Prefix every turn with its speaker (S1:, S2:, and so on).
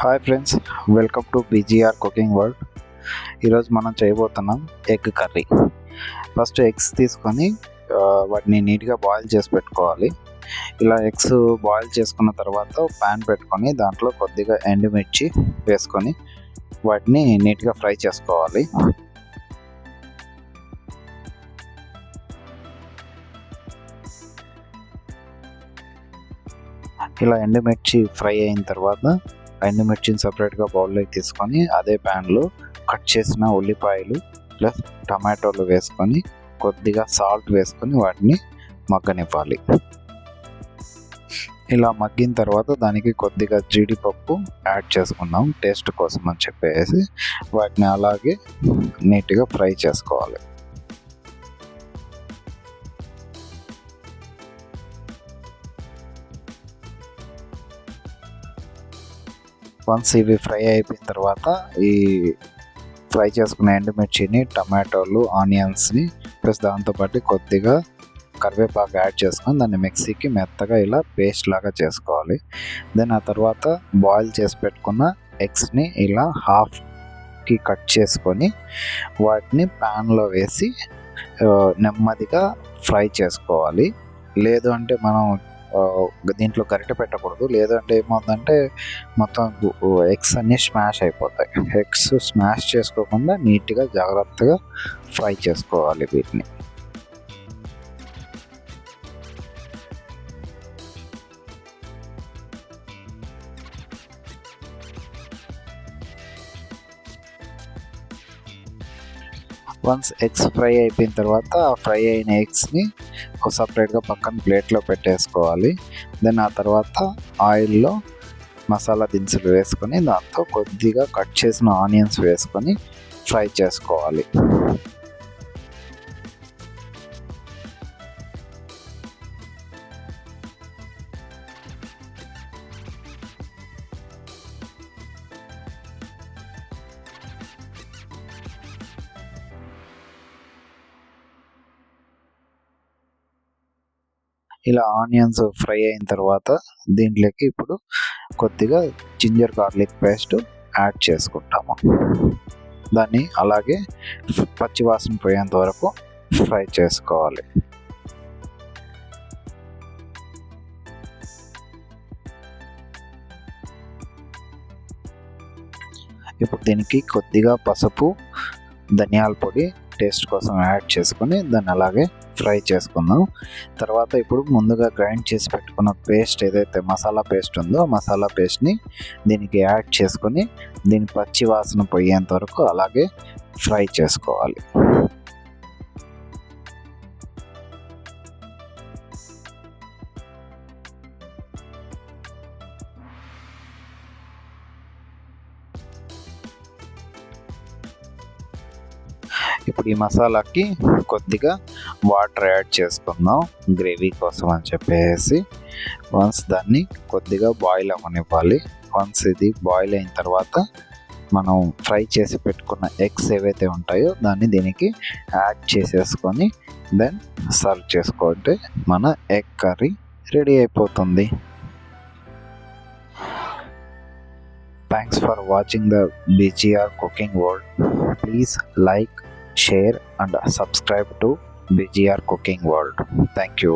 S1: Hi friends, welcome to BGR cooking world. ఈరోజు మనం చేయబోతున్నాం ఎగ్ కర్రీ. ఫస్ట్ ఎగ్స్ తీసుకొని వాటిని నీట్గా బాయిల్ చేసి పెట్టుకోవాలి. ఇలా ఎగ్స్ బాయిల్ చేసుకున్న తర్వాత ప్యాన్ పెట్టుకొని దాంట్లో కొద్దిగా ఎండుమిర్చి వేసుకొని వాటిని నీట్గా ఫ్రై చేసుకోవాలి. ఇలా ఎండుమిర్చి ఫ్రై అయిన తర్వాత ఎండుమిర్చిని సపరేట్గా బౌల్లోకి తీసుకొని అదే ప్యాన్లో కట్ చేసిన ఉల్లిపాయలు ప్లస్ టమాటోలు వేసుకొని కొద్దిగా సాల్ట్ వేసుకొని వాటిని మగ్గనివ్వాలి. ఇలా మగ్గిన తర్వాత దానికి కొద్దిగా జీడిపప్పు యాడ్ చేసుకుందాం టేస్ట్ కోసం అని చెప్పేసి వాటిని అలాగే నీట్గా ఫ్రై చేసుకోవాలి. వన్స్ ఇవి ఫ్రై అయిపోయిన తర్వాత ఈ ఫ్రై చేసుకున్న ఎండుమిర్చిని, టమాటోలు, ఆనియన్స్ని ప్లస్ దాంతోపాటు కొద్దిగా కరివేపాకు యాడ్ చేసుకొని దాన్ని మిక్సీకి మెత్తగా ఇలా పేస్ట్ లాగా చేసుకోవాలి. దెన్ ఆ తర్వాత బాయిల్ చేసి పెట్టుకున్న ఎగ్స్ని ఇలా హాఫ్కి కట్ చేసుకొని వాటిని ప్యాన్లో వేసి నెమ్మదిగా ఫ్రై చేసుకోవాలి. లేదు అంటే మనం దీంట్లో గరిటె పెట్టకూడదు. లేదంటే ఏమవుతుందంటే మొత్తం ఎగ్స్ అన్నీ స్మాష్ అయిపోతాయి. ఎగ్స్ స్మాష్ చేసుకోకుండా నీట్గా జాగ్రత్తగా ఫ్రై చేసుకోవాలి వీటిని. వన్స్ ఎగ్స్ ఫ్రై అయిపోయిన తర్వాత ఆ ఫ్రై అయిన ఎగ్స్ని సపరేట్గా పక్కన ప్లేట్లో పెట్టేసుకోవాలి. దెన్ ఆ తర్వాత ఆయిల్లో మసాలా దినుసులు వేసుకొని దాంతో కొద్దిగా కట్ చేసిన ఆనియన్స్ వేసుకొని ఫ్రై చేసుకోవాలి. ఇలా ఆనియన్స్ ఫ్రై అయిన తర్వాత దీంట్లోకి ఇప్పుడు కొద్దిగా జింజర్ గార్లిక్ పేస్ట్ యాడ్ చేసుకుంటాము. దాన్ని అలాగే పచ్చివాసన పోయేంత వరకు ఫ్రై చేసుకోవాలి. ఇప్పుడు దీనికి కొద్దిగా పసుపు, ధనియాల పొడి టేస్ట్ కోసం యాడ్ చేసుకొని దాన్ని అలాగే ఫ్రై చేసుకుందాం. తర్వాత ఇప్పుడు ముందుగా గ్రైండ్ చేసి పెట్టుకున్న పేస్ట్ ఏదైతే మసాలా పేస్ట్ ఉందో ఆ మసాలా పేస్ట్ని దీనికి యాడ్ చేసుకొని దీని పచ్చి వాసన పోయేంత వరకు అలాగే ఫ్రై చేసుకోవాలి. ఇప్పుడు ఈ మసాలాకి కొద్దిగా వాటర్ యాడ్ చేసుకుందాం గ్రేవీ కోసం అని చెప్పేసి. వన్స్ దాన్ని కొద్దిగా బాయిల్ అవ్వనివ్వాలి. వన్స్ ఇది బాయిల్ అయిన తర్వాత మనం ఫ్రై చేసి పెట్టుకున్న ఎగ్స్ ఏవైతే ఉంటాయో దాన్ని దీనికి యాడ్ చేసేసుకొని దెన్ సర్వ్ చేసుకుంటే మన ఎగ్ కర్రీ రెడీ అయిపోతుంది. Thanks for watching the BGR cooking world. Please like, share and subscribe to BGR Cooking World. Thank you.